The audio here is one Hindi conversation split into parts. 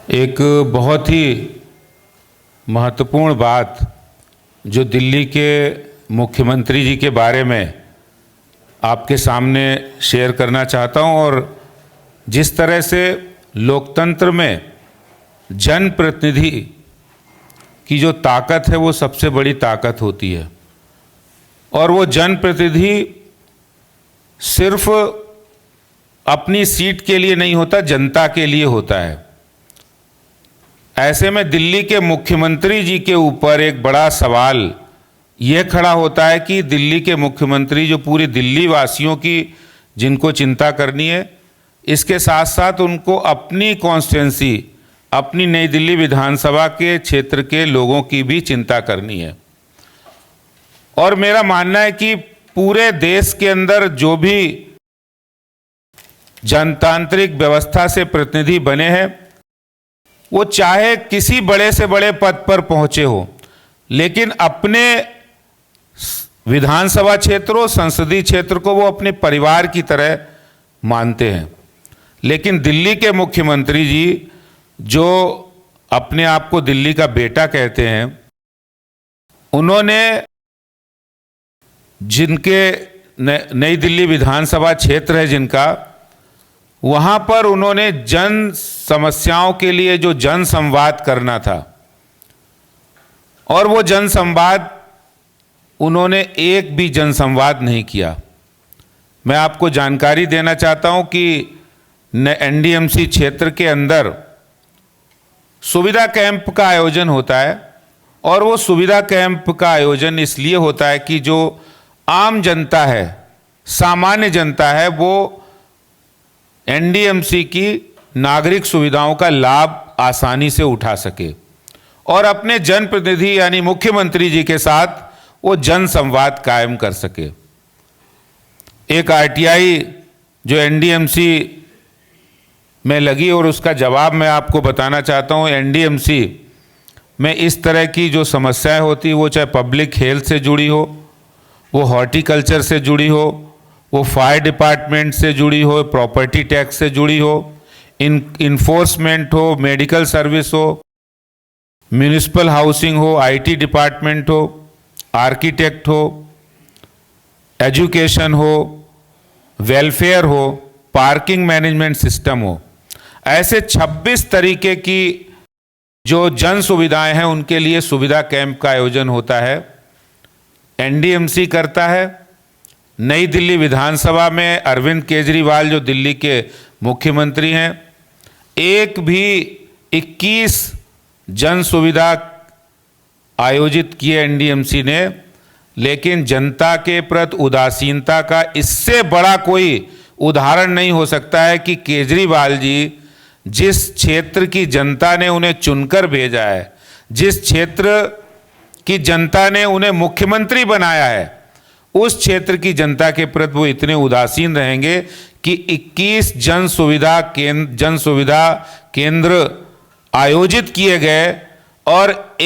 एक बहुत ही महत्वपूर्ण बात जो दिल्ली के मुख्यमंत्री जी के बारे में आपके सामने शेयर करना चाहता हूं। और जिस तरह से लोकतंत्र में जनप्रतिनिधि की जो ताकत है वो सबसे बड़ी ताकत होती है, और वो जनप्रतिनिधि सिर्फ अपनी सीट के लिए नहीं होता, जनता के लिए होता है। ऐसे में दिल्ली के मुख्यमंत्री जी के ऊपर एक बड़ा सवाल यह खड़ा होता है कि दिल्ली के मुख्यमंत्री जो पूरी दिल्ली वासियों की जिनको चिंता करनी है, इसके साथ साथ उनको अपनी कॉन्स्टिट्यूंसी, अपनी नई दिल्ली विधानसभा के क्षेत्र के लोगों की भी चिंता करनी है। और मेरा मानना है कि पूरे देश के अंदर जो भी जनतांत्रिक व्यवस्था से प्रतिनिधि बने हैं, वो चाहे किसी बड़े से बड़े पद पर पहुंचे हो, लेकिन अपने विधानसभा क्षेत्रों, संसदीय क्षेत्र को वो अपने परिवार की तरह मानते हैं। लेकिन दिल्ली के मुख्यमंत्री जी जो अपने आप को दिल्ली का बेटा कहते हैं, उन्होंने जिनके नई दिल्ली विधानसभा क्षेत्र है जिनका, वहां पर उन्होंने जन समस्याओं के लिए जो जन संवाद करना था, और वो जन संवाद उन्होंने एक भी जन संवाद नहीं किया। मैं आपको जानकारी देना चाहता हूं कि एनडीएमसी क्षेत्र के अंदर सुविधा कैंप का आयोजन होता है, और वो सुविधा कैंप का आयोजन इसलिए होता है कि जो आम जनता है, सामान्य जनता है, वो एनडीएमसी की नागरिक सुविधाओं का लाभ आसानी से उठा सके और अपने जनप्रतिनिधि यानी मुख्यमंत्री जी के साथ वो जन संवाद कायम कर सके। एक आरटीआई जो एनडीएमसी में लगी, और उसका जवाब मैं आपको बताना चाहता हूँ। एनडीएमसी में इस तरह की जो समस्याएं होती, वो चाहे पब्लिक हेल्थ से जुड़ी हो, वो हॉर्टिकल्चर से जुड़ी हो, वो फायर डिपार्टमेंट से जुड़ी हो, प्रॉपर्टी टैक्स से जुड़ी हो, इन्फोर्समेंट हो, मेडिकल सर्विस हो, म्यूनिसिपल हाउसिंग हो, आईटी डिपार्टमेंट हो, आर्किटेक्ट हो, एजुकेशन हो, वेलफेयर हो, पार्किंग मैनेजमेंट सिस्टम हो, ऐसे 26 तरीके की जो जन सुविधाएं हैं उनके लिए सुविधा कैंप का आयोजन होता है। एनडीएमसी करता है। नई दिल्ली विधानसभा में अरविंद केजरीवाल जो दिल्ली के मुख्यमंत्री हैं, एक भी 21 जन सुविधा आयोजित किए एनडीएमसी ने, लेकिन जनता के प्रति उदासीनता का इससे बड़ा कोई उदाहरण नहीं हो सकता है कि केजरीवाल जी जिस क्षेत्र की जनता ने उन्हें चुनकर भेजा है, जिस क्षेत्र की जनता ने उन्हें मुख्यमंत्री बनाया है, उस क्षेत्र की जनता के प्रति वो इतने उदासीन रहेंगे कि 21 जन सुविधा केंद्र आयोजित किए गए, और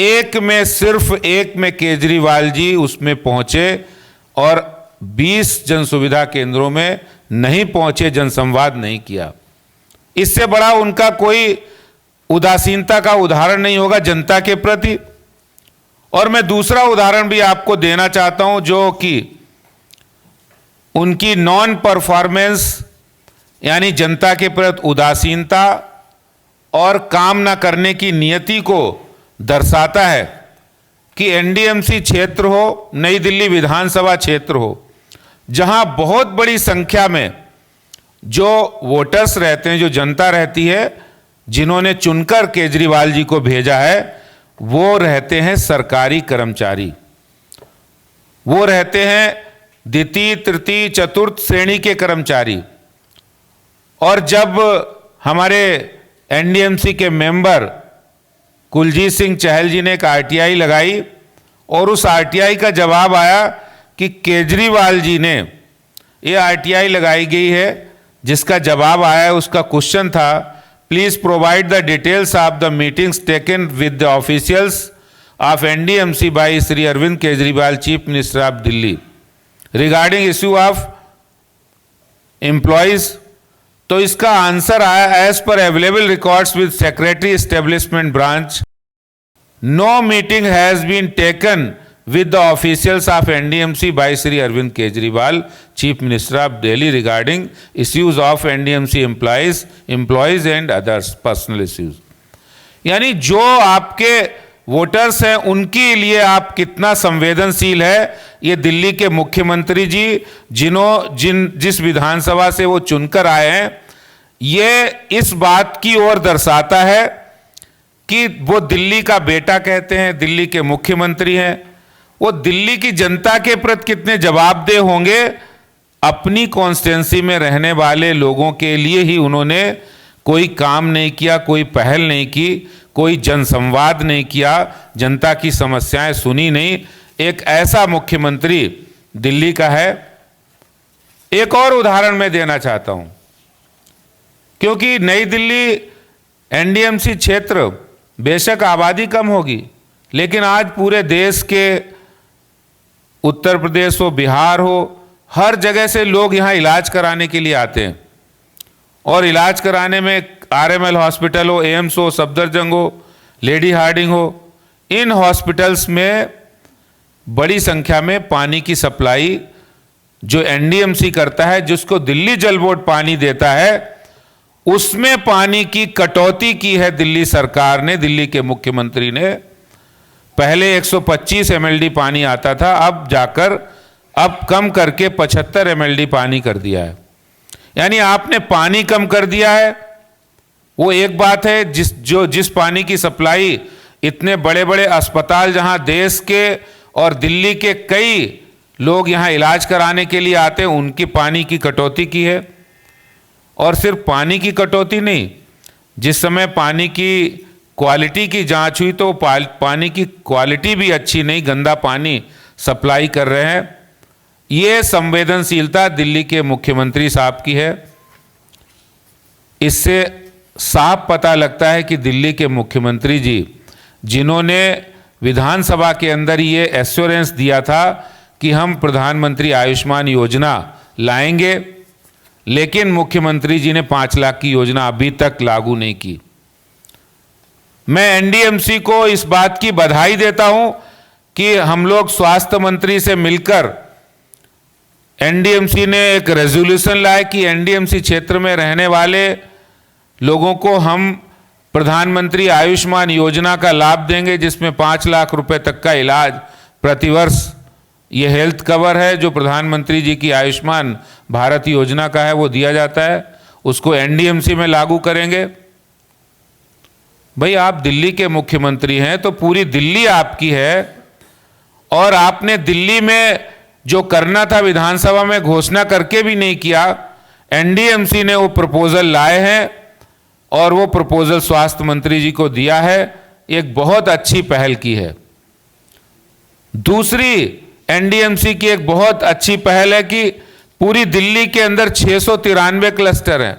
सिर्फ एक में केजरीवाल जी उसमें पहुंचे और 20 जन सुविधा केंद्रों में नहीं पहुंचे, जनसंवाद नहीं किया। इससे बड़ा उनका कोई उदासीनता का उदाहरण नहीं होगा जनता के प्रति। और मैं दूसरा उदाहरण भी आपको देना चाहता हूं, जो कि उनकी नॉन परफॉर्मेंस यानी जनता के प्रति उदासीनता और काम ना करने की नियति को दर्शाता है कि एनडीएमसी क्षेत्र हो, नई दिल्ली विधानसभा क्षेत्र हो, जहां बहुत बड़ी संख्या में जो वोटर्स रहते हैं, जो जनता रहती है, जिन्होंने चुनकर केजरीवाल जी को भेजा है, वो रहते हैं सरकारी कर्मचारी, वो रहते हैं द्वितीय, तृतीय, चतुर्थ श्रेणी के कर्मचारी। और जब हमारे एनडीएमसी के मेंबर कुलजीत सिंह चहल जी ने एक आरटीआई लगाई, और उस आरटीआई का जवाब आया कि केजरीवाल जी ने, ये आरटीआई लगाई गई है, जिसका जवाब आया, उसका क्वेश्चन था, please provide the details of the meetings taken with the officials of NDMC by Shri Arvind Kejriwal, chief minister of Delhi, regarding issue of employees तो इसका आंसर आया, as per available records with secretary establishment branch, no meeting has been taken with the officials of NDMC by Shri Arvind Kejriwal, Chief Minister of Delhi, regarding issues of NDMC employees and others personal issues. यानी जो आपके वोटर्स हैं उनके लिए आप कितना संवेदनशील है, ये दिल्ली के मुख्यमंत्री जी जिस विधानसभा से वो चुनकर आए हैं, ये इस बात की ओर दर्शाता है कि वो दिल्ली का बेटा कहते हैं, दिल्ली के मुख्यमंत्री हैं, वो दिल्ली की जनता के प्रति कितने जवाबदेह होंगे। अपनी कॉन्स्टिट्यूंसी में रहने वाले लोगों के लिए ही उन्होंने कोई काम नहीं किया, कोई पहल नहीं की, कोई जनसंवाद नहीं किया, जनता की समस्याएं सुनी नहीं। एक ऐसा मुख्यमंत्री दिल्ली का है। एक और उदाहरण मैं देना चाहता हूं, क्योंकि नई दिल्ली एनडीएमसी क्षेत्र बेशक आबादी कम होगी, लेकिन आज पूरे देश के उत्तर प्रदेश हो, बिहार हो, हर जगह से लोग यहाँ इलाज कराने के लिए आते हैं। और इलाज कराने में आरएमएल हॉस्पिटल हो, एम्स हो, सफदरजंग हो, लेडी हार्डिंग हो, इन हॉस्पिटल्स में बड़ी संख्या में पानी की सप्लाई जो एनडीएमसी करता है, जिसको दिल्ली जल बोर्ड पानी देता है, उसमें पानी की कटौती की है दिल्ली सरकार ने, दिल्ली के मुख्यमंत्री ने। पहले 125 एमएलडी पानी आता था, अब कम करके 75 एमएलडी पानी कर दिया है। यानी आपने पानी कम कर दिया है, वो एक बात है। जिस पानी की सप्लाई इतने बड़े बड़े अस्पताल जहां देश के और दिल्ली के कई लोग यहां इलाज कराने के लिए आते हैं, उनकी पानी की कटौती की है। और सिर्फ पानी की कटौती नहीं, जिस समय पानी की क्वालिटी की जांच हुई तो पानी की क्वालिटी भी अच्छी नहीं, गंदा पानी सप्लाई कर रहे हैं। ये संवेदनशीलता दिल्ली के मुख्यमंत्री साहब की है। इससे साफ पता लगता है कि दिल्ली के मुख्यमंत्री जी, जिन्होंने विधानसभा के अंदर ये एश्योरेंस दिया था कि हम प्रधानमंत्री आयुष्मान योजना लाएंगे, लेकिन मुख्यमंत्री जी ने 5 लाख की योजना अभी तक लागू नहीं की। मैं एनडीएमसी को इस बात की बधाई देता हूं कि हम लोग स्वास्थ्य मंत्री से मिलकर एनडीएमसी ने एक रेजोल्यूशन लाया कि एनडीएमसी क्षेत्र में रहने वाले लोगों को हम प्रधानमंत्री आयुष्मान योजना का लाभ देंगे, जिसमें 5 लाख रुपए तक का इलाज प्रतिवर्ष, ये हेल्थ कवर है जो प्रधानमंत्री जी की आयुष्मान भारत योजना का है, वो दिया जाता है। उसको एनडीएमसी में लागू करेंगे। भाई, आप दिल्ली के मुख्यमंत्री हैं तो पूरी दिल्ली आपकी है, और आपने दिल्ली में जो करना था विधानसभा में घोषणा करके भी नहीं किया। एनडीएमसी ने वो प्रपोजल लाए हैं और वो प्रपोजल स्वास्थ्य मंत्री जी को दिया है। एक बहुत अच्छी पहल की है। दूसरी एनडीएमसी की एक बहुत अच्छी पहल है कि पूरी दिल्ली के अंदर 693 क्लस्टर हैं।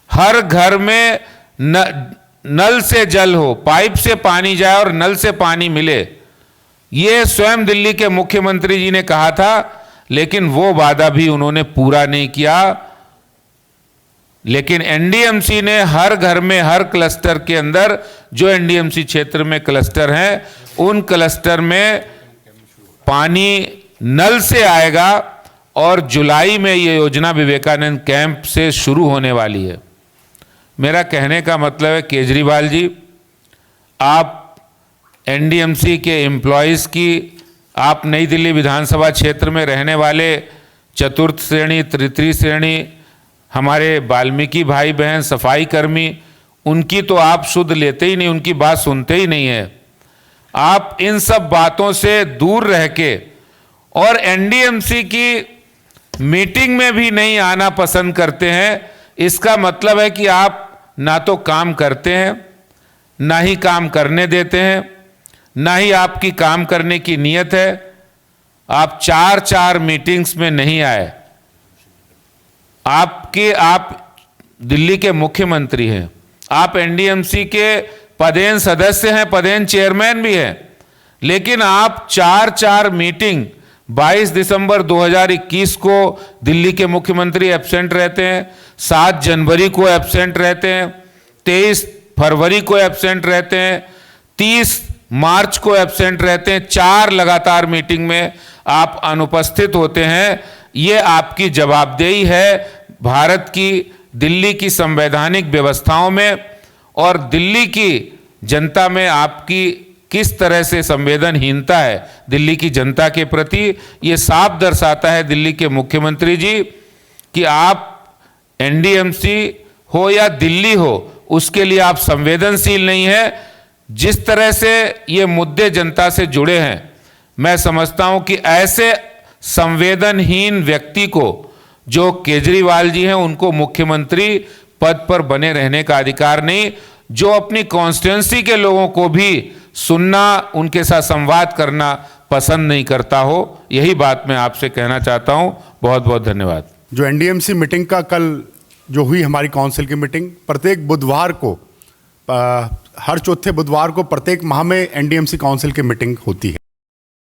हर घर में नल से जल हो, पाइप से पानी जाए और नल से पानी मिले, ये स्वयं दिल्ली के मुख्यमंत्री जी ने कहा था, लेकिन वो वादा भी उन्होंने पूरा नहीं किया। लेकिन एनडीएमसी ने हर घर में, हर क्लस्टर के अंदर, जो एनडीएमसी क्षेत्र में क्लस्टर हैं, उन क्लस्टर में पानी नल से आएगा। और जुलाई में ये योजना विवेकानंद कैंप से शुरू होने वाली है। मेरा कहने का मतलब है, केजरीवाल जी, आप एनडीएमसी के एम्प्लॉयज़ की, आप नई दिल्ली विधानसभा क्षेत्र में रहने वाले चतुर्थ श्रेणी, तृतीय श्रेणी, हमारे वाल्मीकि भाई बहन, सफाई कर्मी, उनकी तो आप शुद्ध लेते ही नहीं, उनकी बात सुनते ही नहीं है। आप इन सब बातों से दूर रह के और एनडीएमसी की मीटिंग में भी नहीं आना पसंद करते हैं। इसका मतलब है कि आप ना तो काम करते हैं, ना ही काम करने देते हैं, ना ही आपकी काम करने की नीयत है। आप 4 मीटिंग्स में नहीं आए। आप दिल्ली के मुख्यमंत्री हैं, आप एनडीएमसी के पदेन सदस्य हैं, पदेन चेयरमैन भी हैं, लेकिन आप 4 मीटिंग 22 दिसंबर 2021 को दिल्ली के मुख्यमंत्री एब्सेंट रहते हैं, 7 जनवरी को एब्सेंट रहते हैं, 23 फरवरी को एब्सेंट रहते हैं, 30 मार्च को एब्सेंट रहते हैं। 4 लगातार मीटिंग में आप अनुपस्थित होते हैं। ये आपकी जवाबदेही है भारत की, दिल्ली की संवैधानिक व्यवस्थाओं में और दिल्ली की जनता में आपकी किस तरह से संवेदनहीनता है दिल्ली की जनता के प्रति। ये साफ दर्शाता है दिल्ली के मुख्यमंत्री जी कि आप एनडीएमसी हो या दिल्ली हो, उसके लिए आप संवेदनशील नहीं है। जिस तरह से ये मुद्दे जनता से जुड़े हैं, मैं समझता हूं कि ऐसे संवेदनहीन व्यक्ति को जो केजरीवाल जी हैं, उनको मुख्यमंत्री पद पर बने रहने का अधिकार नहीं। जो अपनी कॉन्स्टिट्यूंसी के लोगों को भी सुनना, उनके साथ संवाद करना पसंद नहीं करता हो, यही बात मैं आपसे कहना चाहता हूं। बहुत बहुत धन्यवाद। जो एनडीएमसी मीटिंग का कल जो हुई हमारी काउंसिल की मीटिंग, प्रत्येक बुधवार को हर चौथे बुधवार को प्रत्येक माह में एनडीएमसी काउंसिल की मीटिंग होती है,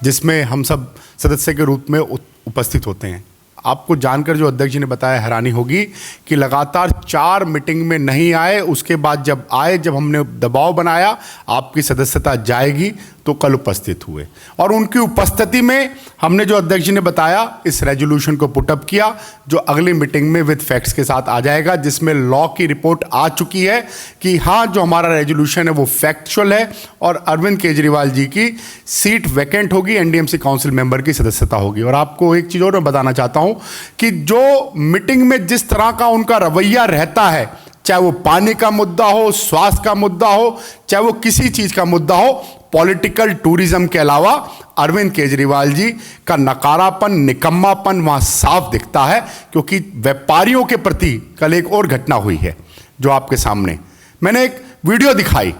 जिसमें हम सब सदस्य के रूप में उपस्थित होते हैं। आपको जानकर जो अध्यक्ष जी ने बताया हैरानी होगी कि लगातार 4 मीटिंग में नहीं आए, उसके बाद जब आए, जब हमने दबाव बनाया आपकी सदस्यता जाएगी, तो कल उपस्थित हुए और उनकी उपस्थिति में हमने जो अध्यक्ष जी ने बताया इस रेजोल्यूशन को पुटअप किया, जो अगली मीटिंग में विद फैक्ट्स के साथ आ जाएगा, जिसमें लॉ की रिपोर्ट आ चुकी है कि हाँ, जो हमारा रेजोल्यूशन है वो फैक्चुअल है और अरविंद केजरीवाल जी की सीट वैकेंट होगी, एनडीएमसी काउंसिल मेंबर की सदस्यता होगी। और आपको एक चीज़ और मैं बताना चाहता हूँ कि जो मीटिंग में जिस तरह का उनका रवैया रहता है, चाहे वो पानी का मुद्दा हो, स्वास्थ्य का मुद्दा हो, चाहे वो किसी चीज़ का मुद्दा हो, पॉलिटिकल टूरिज्म के अलावा अरविंद केजरीवाल जी का नकारापन, निकम्मापन वहां साफ दिखता है। क्योंकि व्यापारियों के प्रति कल एक और घटना हुई है जो आपके सामने मैंने एक वीडियो दिखाई।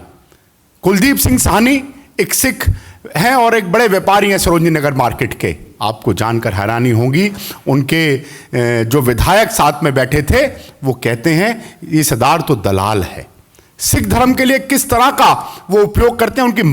कुलदीप सिंह साहनी एक सिख हैं और एक बड़े व्यापारी हैं सरोजनी नगर मार्केट के। आपको जानकर हैरानी होगी, उनके जो विधायक साथ में बैठे थे वो कहते हैं ये सरदार तो दलाल है। सिख धर्म के लिए किस तरह का वो उपयोग करते हैं, उनकी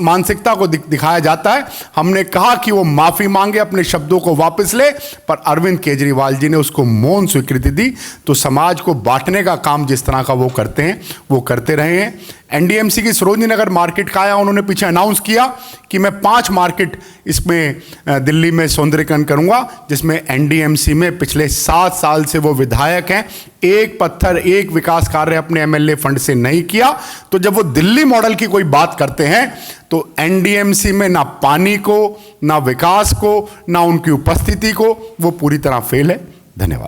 मानसिकता को दिखाया जाता है। हमने कहा कि वो माफी मांगे, अपने शब्दों को वापस ले, पर अरविंद केजरीवाल जी ने उसको मौन स्वीकृति दी। तो समाज को बांटने का काम जिस तरह का वो करते हैं वो करते रहे हैं। एनडीएमसी की सरोजनी नगर मार्केट का आया, उन्होंने पीछे अनाउंस किया कि मैं 5 मार्केट इसमें दिल्ली में सौंदर्यीकरण करूंगा, जिसमें एनडीएमसी में पिछले 7 साल से वो विधायक हैं, एक पत्थर एक विकास कार्य अपने एमएलए फंड से नहीं किया। तो जब वो दिल्ली मॉडल की कोई बात करते हैं तो एनडीएमसी में ना पानी को, ना विकास को, ना उनकी उपस्थिति को, वो पूरी तरह फेल है। धन्यवाद।